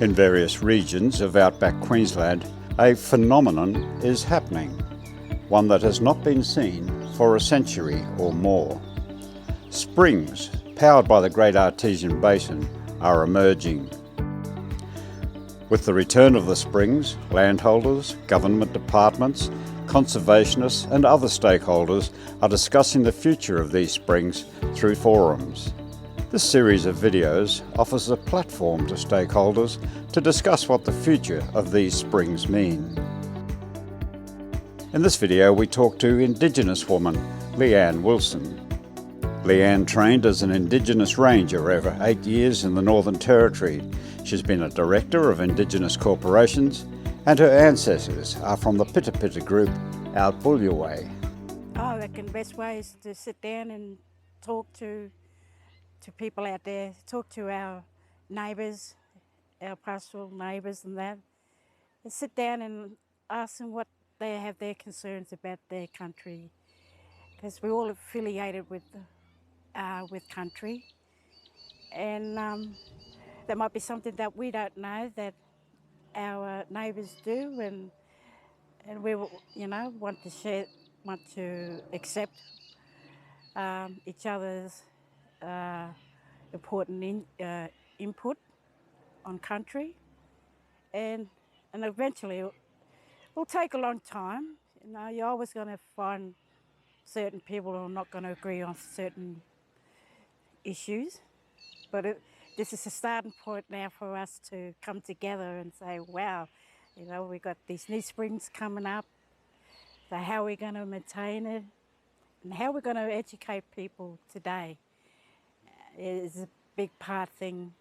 In various regions of outback Queensland, a phenomenon is happening, one that has not been seen for a century or more. Springs, powered by the Great Artesian Basin, are emerging. With the return of the springs, landholders, government departments, conservationists and other stakeholders are discussing the future of these springs through forums. This series of videos offers a platform to stakeholders to discuss what the future of these springs mean. In this video we talk to Indigenous woman Leanne Wilson. Leanne trained as an Indigenous Ranger over 8 years in the Northern Territory. She's been a Director of Indigenous Corporations and her ancestors are from the Pitta Pitta group out Bullaway. I reckon the best way is to sit down and talk to people out there, talk to our neighbours, our pastoral neighbours and that, and sit down and ask them what they have their concerns about their country, because we're all affiliated with country, and there might be something that we don't know that our neighbours do, and we want to share, want to accept each other's important input on country, and eventually it'll take a long time. You're always going to find certain people who are not going to agree on certain issues, but this is a starting point now for us to come together and say, wow, we've got these new springs coming up, so how are we going to maintain it and how we're going to educate people today is a big part thing.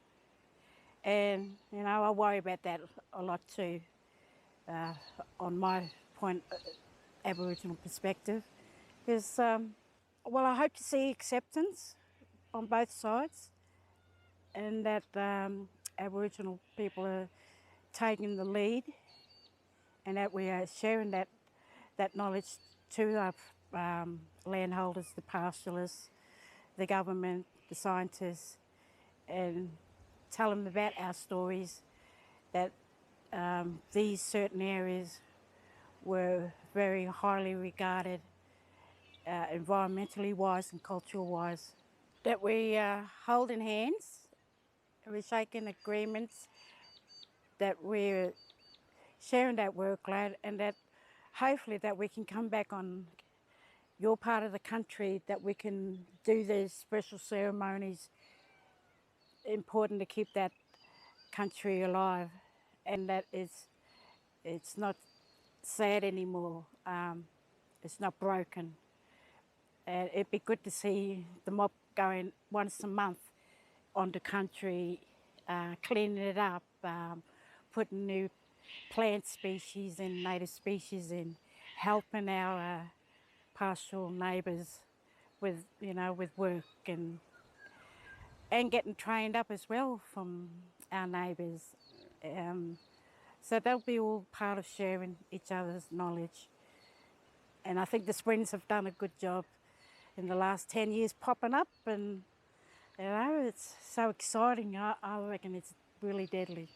And I worry about that a lot too, on my point, Aboriginal perspective, because I hope to see acceptance on both sides, and that Aboriginal people are taking the lead, and that we are sharing that knowledge to our landholders, the pastoralists, the government, the scientists, and tell them about our stories, that these certain areas were very highly regarded, environmentally wise and cultural wise, that we hold in hands, we're shaking agreements, that we're sharing that workload, and that hopefully that we can come back on your part of the country, that we can do these special ceremonies, important to keep that country alive, and that it's not sad anymore, it's not broken. And it'd be good to see the mob going once a month on the country, cleaning it up, putting new plant species and native species in, helping our pastoral neighbours with work, and getting trained up as well from our neighbours. So that'll be all part of sharing each other's knowledge. And I think the springs have done a good job in the last 10 years popping up, and it's so exciting. I reckon it's really deadly.